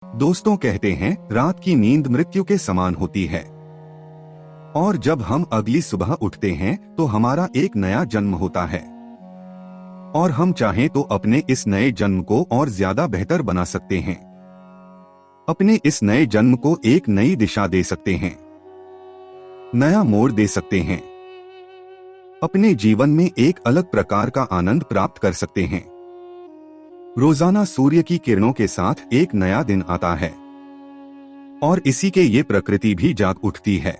दोस्तों कहते हैं रात की नींद मृत्यु के समान होती है और जब हम अगली सुबह उठते हैं तो हमारा एक नया जन्म होता है और हम चाहें तो अपने इस नए जन्म को और ज्यादा बेहतर बना सकते हैं। अपने इस नए जन्म को एक नई दिशा दे सकते हैं, नया मोड़ दे सकते हैं, अपने जीवन में एक अलग प्रकार का आनंद प्राप्त कर सकते हैं। रोजाना सूर्य की किरणों के साथ एक नया दिन आता है और इसी के ये प्रकृति भी जाग उठती है।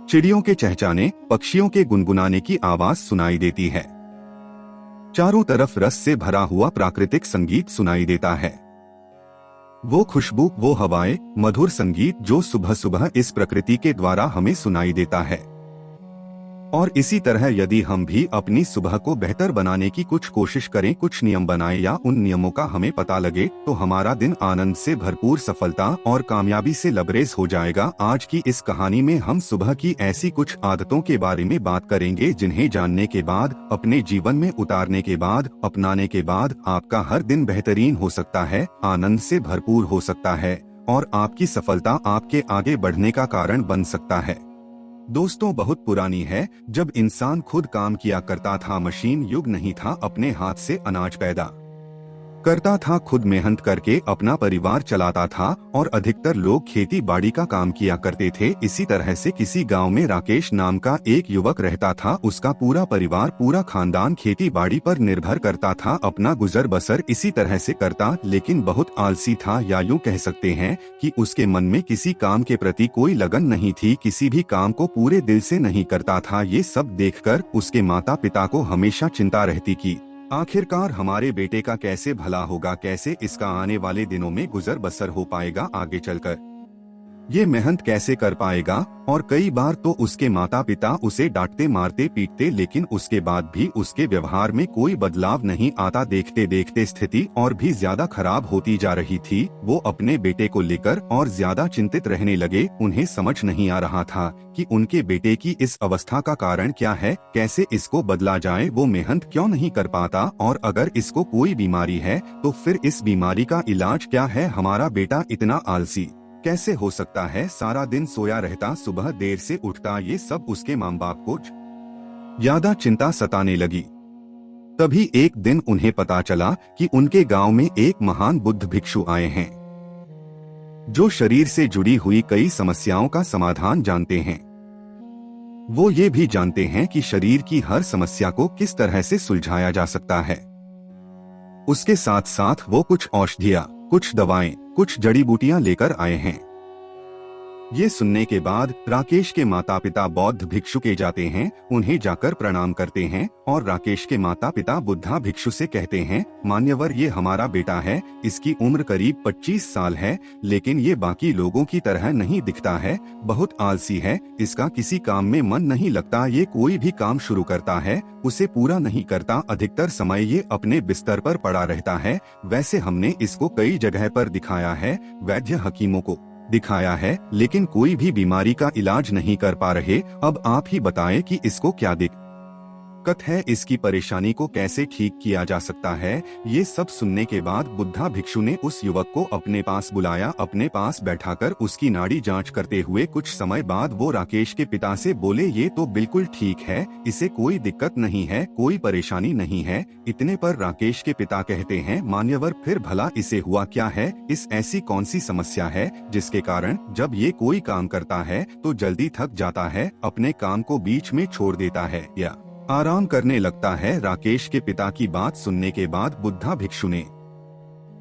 चिड़ियों के चहचहाने, पक्षियों के गुनगुनाने की आवाज सुनाई देती है। चारों तरफ रस से भरा हुआ प्राकृतिक संगीत सुनाई देता है। वो खुशबू, वो हवाएं, मधुर संगीत जो सुबह सुबह इस प्रकृति के द्वारा हमें सुनाई देता है। और इसी तरह यदि हम भी अपनी सुबह को बेहतर बनाने की कुछ कोशिश करें, कुछ नियम बनाएं या उन नियमों का हमें पता लगे, तो हमारा दिन आनंद से भरपूर, सफलता और कामयाबी से लबरेज हो जाएगा। आज की इस कहानी में हम सुबह की ऐसी कुछ आदतों के बारे में बात करेंगे जिन्हें जानने के बाद, अपने जीवन में उतारने के बाद, अपनाने के बाद आपका हर दिन बेहतरीन हो सकता है, आनंद से भरपूर हो सकता है और आपकी सफलता आपके आगे बढ़ने का कारण बन सकता है। दोस्तों, बहुत पुरानी है जब इंसान खुद काम किया करता था। मशीन युग नहीं था, अपने हाथ से अनाज पैदा करता था, खुद मेहनत करके अपना परिवार चलाता था और अधिकतर लोग खेती बाड़ी का काम किया करते थे। इसी तरह से किसी गांव में राकेश नाम का एक युवक रहता था। उसका पूरा परिवार, पूरा खानदान खेती बाड़ी पर निर्भर करता था, अपना गुजर बसर इसी तरह से करता, लेकिन बहुत आलसी था, या यूं कह सकते हैं कि उसके मन में किसी काम के प्रति कोई लगन नहीं थी, किसी भी काम को पूरे दिल से नहीं करता था। ये सब देखकर उसके माता पिता को हमेशा चिंता रहती कि आखिरकार हमारे बेटे का कैसे भला होगा, कैसे इसका आने वाले दिनों में गुजर बसर हो पाएगा, आगे चलकर ये मेहनत कैसे कर पाएगा। और कई बार तो उसके माता पिता उसे डांटते, मारते, पीटते, लेकिन उसके बाद भी उसके व्यवहार में कोई बदलाव नहीं आता। देखते देखते स्थिति और भी ज्यादा खराब होती जा रही थी। वो अपने बेटे को लेकर और ज्यादा चिंतित रहने लगे। उन्हें समझ नहीं आ रहा था कि उनके बेटे की इस अवस्था का कारण क्या है, कैसे इसको बदला जाए। वो मेहनत क्यों नहीं कर पाता, और अगर इसको कोई बीमारी है तो फिर इस बीमारी का इलाज क्या है। हमारा बेटा इतना आलसी कैसे हो सकता है, सारा दिन सोया रहता, सुबह देर से उठता। ये सब उसके माँ बाप को ज्यादा चिंता सताने लगी। तभी एक दिन उन्हें पता चला कि उनके गांव में एक महान बुद्ध भिक्षु आए हैं जो शरीर से जुड़ी हुई कई समस्याओं का समाधान जानते हैं। वो ये भी जानते हैं कि शरीर की हर समस्या को किस तरह से सुलझाया जा सकता है। उसके साथ साथ वो कुछ औषधियां, कुछ दवाएं, कुछ जड़ी बूटियां लेकर आए हैं। ये सुनने के बाद राकेश के माता पिता बौद्ध भिक्षु के जाते हैं, उन्हें जाकर प्रणाम करते हैं और राकेश के माता पिता बुद्धा भिक्षु से कहते हैं, मान्यवर, ये हमारा बेटा है, इसकी उम्र करीब 25 साल है, लेकिन ये बाकी लोगों की तरह नहीं दिखता है, बहुत आलसी है, इसका किसी काम में मन नहीं लगता। ये कोई भी काम शुरू करता है उसे पूरा नहीं करता, अधिकतर समय ये अपने बिस्तर पर पड़ा रहता है। वैसे हमने इसको कई जगह पर दिखाया है, वैद्य हकीमों को दिखाया है, लेकिन कोई भी बीमारी का इलाज नहीं कर पा रहे। अब आप ही बताएं कि इसको क्या दिक्कत है, इसकी परेशानी को कैसे ठीक किया जा सकता है। ये सब सुनने के बाद बुद्धा भिक्षु ने उस युवक को अपने पास बुलाया, अपने पास बैठाकर उसकी नाड़ी जांच करते हुए कुछ समय बाद वो राकेश के पिता से बोले, ये तो बिल्कुल ठीक है, इसे कोई दिक्कत नहीं है, कोई परेशानी नहीं है। इतने पर राकेश के पिता कहते हैं, मान्यवर, फिर भला इसे हुआ क्या है, इस ऐसी कौन सी समस्या है जिसके कारण जब ये कोई काम करता है तो जल्दी थक जाता है, अपने काम को बीच में छोड़ देता है या आराम करने लगता है। राकेश के पिता की बात सुनने के बाद बुद्धा भिक्षु ने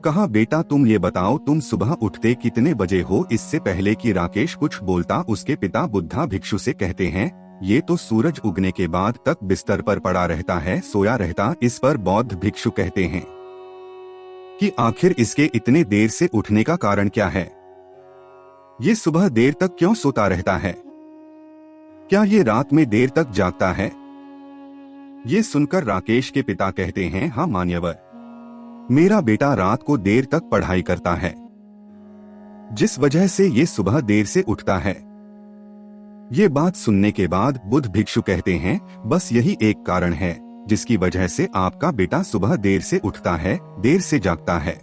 कहा, बेटा तुम ये बताओ, तुम सुबह उठते कितने बजे हो। इससे पहले कि राकेश कुछ बोलता, उसके पिता बुद्धा भिक्षु से कहते हैं, ये तो सूरज उगने के बाद तक बिस्तर पर पड़ा रहता है, सोया रहता। इस पर बौद्ध भिक्षु कहते हैं कि आखिर इसके इतने देर से उठने का कारण क्या है, ये सुबह देर तक क्यों सोता रहता है, क्या ये रात में देर तक जागता है। ये सुनकर राकेश के पिता कहते हैं, हाँ मान्यवर, मेरा बेटा रात को देर तक पढ़ाई करता है, जिस वजह से ये सुबह देर से उठता है। ये बात सुनने के बाद बुद्ध भिक्षु कहते हैं, बस यही एक कारण है जिसकी वजह से आपका बेटा सुबह देर से उठता है, देर से जागता है।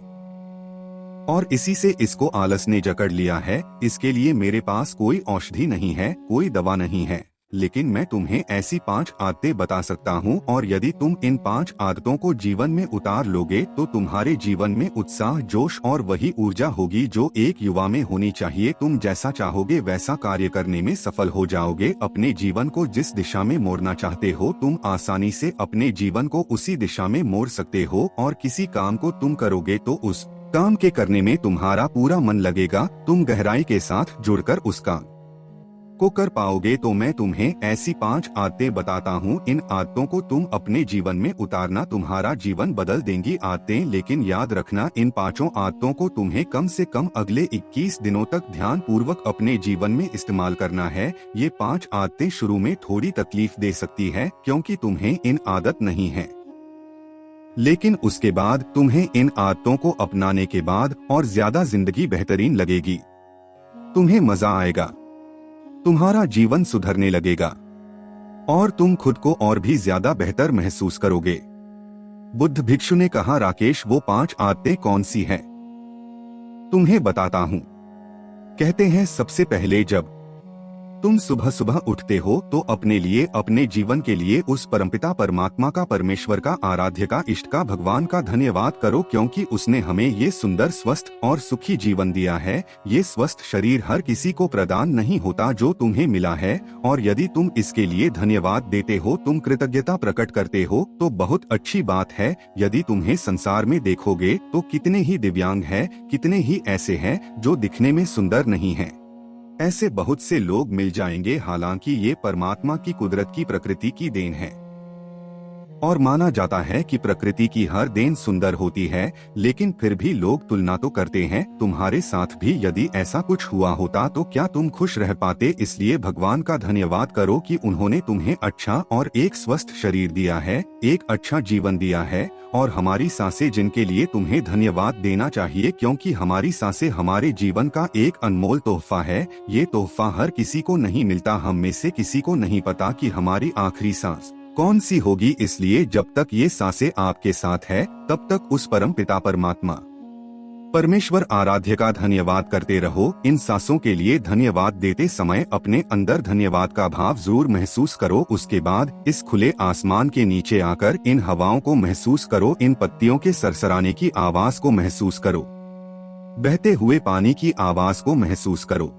और इसी से इसको आलस ने जकड़ लिया है। इसके लिए मेरे पास कोई औषधि नहीं है, कोई दवा नहीं है, लेकिन मैं तुम्हें ऐसी 5 आदतें बता सकता हूँ, और यदि तुम इन 5 आदतों को जीवन में उतार लोगे तो तुम्हारे जीवन में उत्साह, जोश और वही ऊर्जा होगी जो एक युवा में होनी चाहिए। तुम जैसा चाहोगे वैसा कार्य करने में सफल हो जाओगे। अपने जीवन को जिस दिशा में मोड़ना चाहते हो, तुम आसानी से अपने जीवन को उसी दिशा में मोड़ सकते हो, और किसी काम को तुम करोगे तो उस काम के करने में तुम्हारा पूरा मन लगेगा। तुम गहराई के साथ जुड़कर उस काम को कर पाओगे। तो मैं तुम्हें ऐसी 5 आदतें बताता हूँ। इन आदतों को तुम अपने जीवन में उतारना, तुम्हारा जीवन बदल देंगी आदतें। लेकिन याद रखना, इन 5 आदतों को तुम्हें कम से कम अगले 21 दिनों तक ध्यान पूर्वक अपने जीवन में इस्तेमाल करना है। ये 5 आदतें शुरू में थोड़ी तकलीफ दे सकती है, क्योंकि तुम्हें इन आदत नहीं है, लेकिन उसके बाद तुम्हें इन आदतों को अपनाने के बाद और ज्यादा जिंदगी बेहतरीन लगेगी। तुम्हें मजा आएगा, तुम्हारा जीवन सुधरने लगेगा और तुम खुद को और भी ज्यादा बेहतर महसूस करोगे। बुद्ध भिक्षु ने कहा, राकेश, वो 5 आदतें कौन सी हैं? तुम्हें बताता हूँ। कहते हैं, सबसे पहले, जब तुम सुबह सुबह उठते हो तो अपने लिए, अपने जीवन के लिए उस परमपिता परमात्मा का, परमेश्वर का, आराध्य का, इष्ट का, भगवान का धन्यवाद करो, क्योंकि उसने हमें ये सुंदर, स्वस्थ और सुखी जीवन दिया है। ये स्वस्थ शरीर हर किसी को प्रदान नहीं होता जो तुम्हें मिला है, और यदि तुम इसके लिए धन्यवाद देते हो, तुम कृतज्ञता प्रकट करते हो, तो बहुत अच्छी बात है। यदि तुम्हें संसार में देखोगे तो कितने ही दिव्यांग हैं, कितने ही ऐसे हैं जो दिखने में सुंदर नहीं हैं। ऐसे बहुत से लोग मिल जाएंगे। हालांकि ये परमात्मा की कुदरत की, प्रकृति की देन है, और माना जाता है कि प्रकृति की हर देन सुंदर होती है, लेकिन फिर भी लोग तुलना तो करते हैं। तुम्हारे साथ भी यदि ऐसा कुछ हुआ होता तो क्या तुम खुश रह पाते? इसलिए भगवान का धन्यवाद करो कि उन्होंने तुम्हें अच्छा और एक स्वस्थ शरीर दिया है, एक अच्छा जीवन दिया है। और हमारी सांसें, जिनके लिए तुम्हें धन्यवाद देना चाहिए, क्योंकि हमारी सांसें हमारे जीवन का एक अनमोल तोहफा है। ये तोहफा हर किसी को नहीं मिलता। हम में से किसी को नहीं पता कि हमारी आखिरी सांस कौन सी होगी। इसलिए जब तक ये सांसें आपके साथ है, तब तक उस परम पिता परमात्मा, परमेश्वर, आराध्य का धन्यवाद करते रहो। इन सांसों के लिए धन्यवाद देते समय अपने अंदर धन्यवाद का भाव जरूर महसूस करो। उसके बाद इस खुले आसमान के नीचे आकर इन हवाओं को महसूस करो, इन पत्तियों के सरसराने की आवाज को महसूस करो, बहते हुए पानी की आवाज को महसूस करो,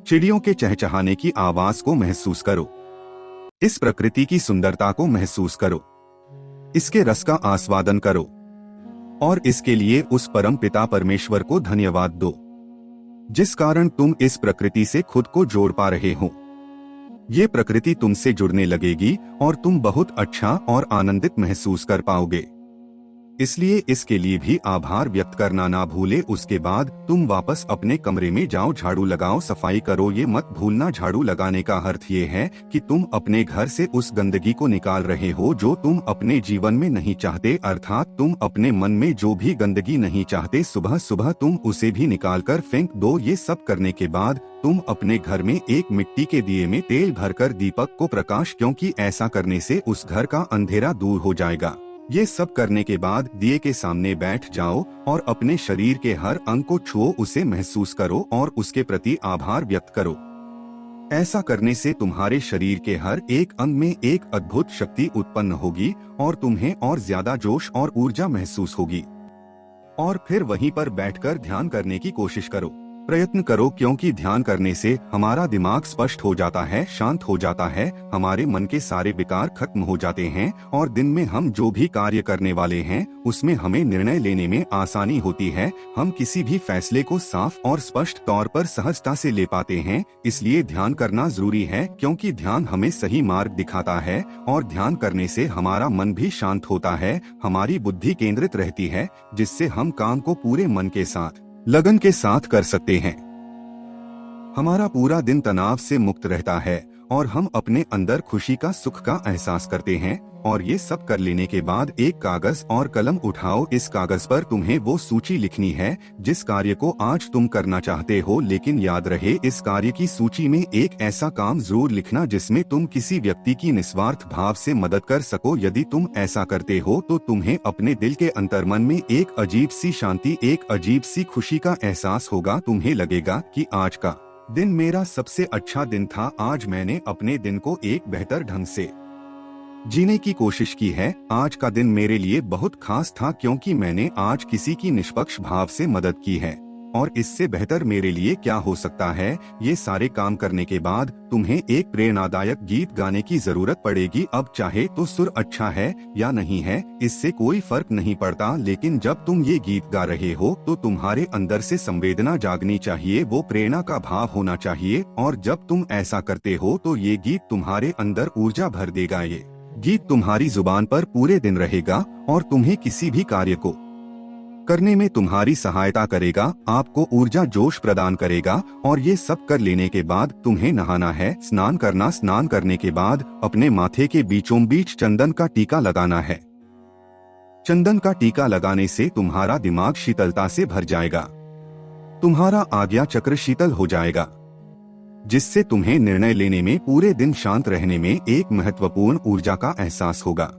चिड़ियों के चहचहाने की आवाज को महसूस करो, इस प्रकृति की सुंदरता को महसूस करो, इसके रस का आस्वादन करो, और इसके लिए उस परम पिता परमेश्वर को धन्यवाद दो, जिस कारण तुम इस प्रकृति से खुद को जोड़ पा रहे हो। ये प्रकृति तुमसे जुड़ने लगेगी और तुम बहुत अच्छा और आनंदित महसूस कर पाओगे। इसलिए इसके लिए भी आभार व्यक्त करना ना भूले। उसके बाद तुम वापस अपने कमरे में जाओ, झाड़ू लगाओ, सफाई करो। ये मत भूलना, झाड़ू लगाने का अर्थ ये है कि तुम अपने घर से उस गंदगी को निकाल रहे हो जो तुम अपने जीवन में नहीं चाहते। अर्थात तुम अपने मन में जो भी गंदगी नहीं चाहते, सुबह सुबह तुम उसे भी निकाल कर फेंक दो। ये सब करने के बाद तुम अपने घर में एक मिट्टी के दिए में तेल भरकर दीपक को प्रकाश, क्योंकि ऐसा करने से उस घर का अंधेरा दूर हो जाएगा। ये सब करने के बाद दिए के सामने बैठ जाओ और अपने शरीर के हर अंग को छुओ, उसे महसूस करो और उसके प्रति आभार व्यक्त करो। ऐसा करने से तुम्हारे शरीर के हर एक अंग में एक अद्भुत शक्ति उत्पन्न होगी और तुम्हें और ज्यादा जोश और ऊर्जा महसूस होगी। और फिर वहीं पर बैठकर ध्यान करने की कोशिश करो, प्रयत्न करो, क्योंकि ध्यान करने से हमारा दिमाग स्पष्ट हो जाता है, शांत हो जाता है, हमारे मन के सारे विकार खत्म हो जाते हैं और दिन में हम जो भी कार्य करने वाले हैं उसमें हमें निर्णय लेने में आसानी होती है। हम किसी भी फैसले को साफ और स्पष्ट तौर पर सहजता से ले पाते हैं। इसलिए ध्यान करना जरूरी है, क्योंकि ध्यान हमें सही मार्ग दिखाता है और ध्यान करने से हमारा मन भी शांत होता है, हमारी बुद्धि केंद्रित रहती है, जिससे हम काम को पूरे मन के साथ, लगन के साथ कर सकते हैं। हमारा पूरा दिन तनाव से मुक्त रहता है और हम अपने अंदर खुशी का सुख का एहसास करते हैं। और ये सब कर लेने के बाद एक कागज और कलम उठाओ। इस कागज पर तुम्हें वो सूची लिखनी है जिस कार्य को आज तुम करना चाहते हो, लेकिन याद रहे इस कार्य की सूची में एक ऐसा काम जरूर लिखना जिसमें तुम किसी व्यक्ति की निस्वार्थ भाव से मदद कर सको। यदि तुम ऐसा करते हो तो तुम्हें अपने दिल के अंतर्मन में एक अजीब सी शांति, एक अजीब सी खुशी का एहसास होगा। तुम्हें लगेगा कि आज का दिन मेरा सबसे अच्छा दिन था। आज मैंने अपने दिन को एक बेहतर ढंग से जीने की कोशिश की है। आज का दिन मेरे लिए बहुत खास था क्योंकि मैंने आज किसी की निष्पक्ष भाव से मदद की है। और इससे बेहतर मेरे लिए क्या हो सकता है। ये सारे काम करने के बाद तुम्हें एक प्रेरणादायक गीत गाने की जरूरत पड़ेगी। अब चाहे तो सुर अच्छा है या नहीं है, इससे कोई फर्क नहीं पड़ता, लेकिन जब तुम ये गीत गा रहे हो तो तुम्हारे अंदर से संवेदना जागनी चाहिए, वो प्रेरणा का भाव होना चाहिए। और जब तुम ऐसा करते हो तो ये गीत तुम्हारे अंदर ऊर्जा भर देगा। ये गीत तुम्हारी जुबान पर पूरे दिन रहेगा और तुम्हें किसी भी कार्य को करने में तुम्हारी सहायता करेगा, आपको ऊर्जा जोश प्रदान करेगा। और ये सब कर लेने के बाद तुम्हें नहाना है, स्नान करना। स्नान करने के बाद अपने माथे के बीचों बीच चंदन का टीका लगाना है। चंदन का टीका लगाने से तुम्हारा दिमाग शीतलता से भर जाएगा, तुम्हारा आज्ञा चक्र शीतल हो जाएगा, जिससे तुम्हें निर्णय लेने में, पूरे दिन शांत रहने में एक महत्वपूर्ण ऊर्जा का एहसास होगा।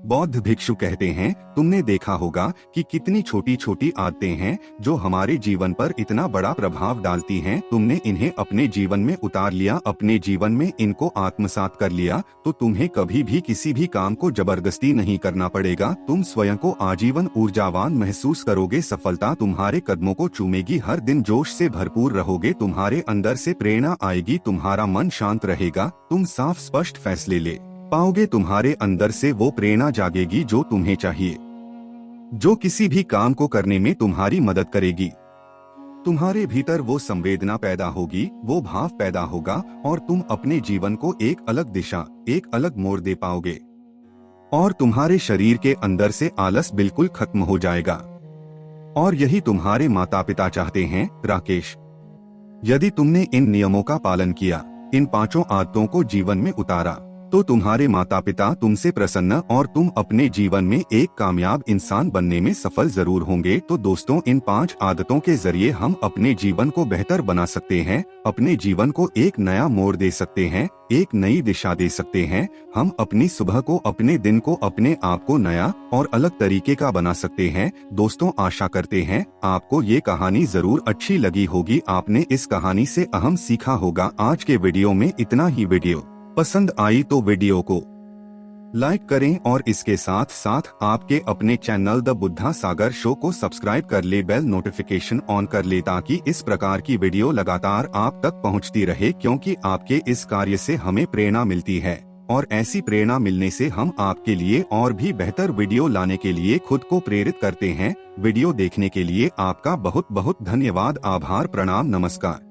बौद्ध भिक्षु कहते हैं, तुमने देखा होगा कि कितनी छोटी छोटी आदतें हैं जो हमारे जीवन पर इतना बड़ा प्रभाव डालती हैं। तुमने इन्हें अपने जीवन में उतार लिया, अपने जीवन में इनको आत्मसात कर लिया, तो तुम्हें कभी भी किसी भी काम को जबरदस्ती नहीं करना पड़ेगा। तुम स्वयं को आजीवन ऊर्जावान महसूस करोगे, सफलता तुम्हारे कदमों को चूमेगी, हर दिन जोश से भरपूर रहोगे, तुम्हारे अंदर से प्रेरणा आएगी, तुम्हारा मन शांत रहेगा, तुम साफ स्पष्ट फैसले ले पाओगे, तुम्हारे अंदर से वो प्रेरणा जागेगी जो तुम्हें चाहिए, जो किसी भी काम को करने में तुम्हारी मदद करेगी। तुम्हारे भीतर वो संवेदना पैदा होगी, वो भाव पैदा होगा और तुम अपने जीवन को एक अलग दिशा, एक अलग मोड़ दे पाओगे। और तुम्हारे शरीर के अंदर से आलस बिल्कुल खत्म हो जाएगा। और यही तुम्हारे माता पिता चाहते हैं, राकेश। यदि तुमने इन नियमों का पालन किया, इन 5 आदतों को जीवन में उतारा, तो तुम्हारे माता पिता तुमसे प्रसन्न और तुम अपने जीवन में एक कामयाब इंसान बनने में सफल जरूर होंगे। तो दोस्तों, इन 5 आदतों के जरिए हम अपने जीवन को बेहतर बना सकते हैं, अपने जीवन को एक नया मोड़ दे सकते हैं, एक नई दिशा दे सकते हैं। हम अपनी सुबह को, अपने दिन को, अपने आप को नया और अलग तरीके का बना सकते हैं। दोस्तों, आशा करते हैं आपको ये कहानी जरूर अच्छी लगी होगी, आपने इस कहानी से अहम सीखा होगा। आज के वीडियो में इतना ही। वीडियो पसंद आई तो वीडियो को लाइक करें और इसके साथ साथ आपके अपने channel the Buddha Sagar show को सब्सक्राइब कर ले, बेल नोटिफिकेशन ऑन कर ले, ताकि इस प्रकार की वीडियो लगातार आप तक पहुंचती रहे, क्योंकि आपके इस कार्य से हमें प्रेरणा मिलती है और ऐसी प्रेरणा मिलने से हम आपके लिए और भी बेहतर वीडियो लाने के लिए खुद को प्रेरित करते हैं। वीडियो देखने के लिए आपका बहुत बहुत धन्यवाद। आभार, प्रणाम, नमस्कार।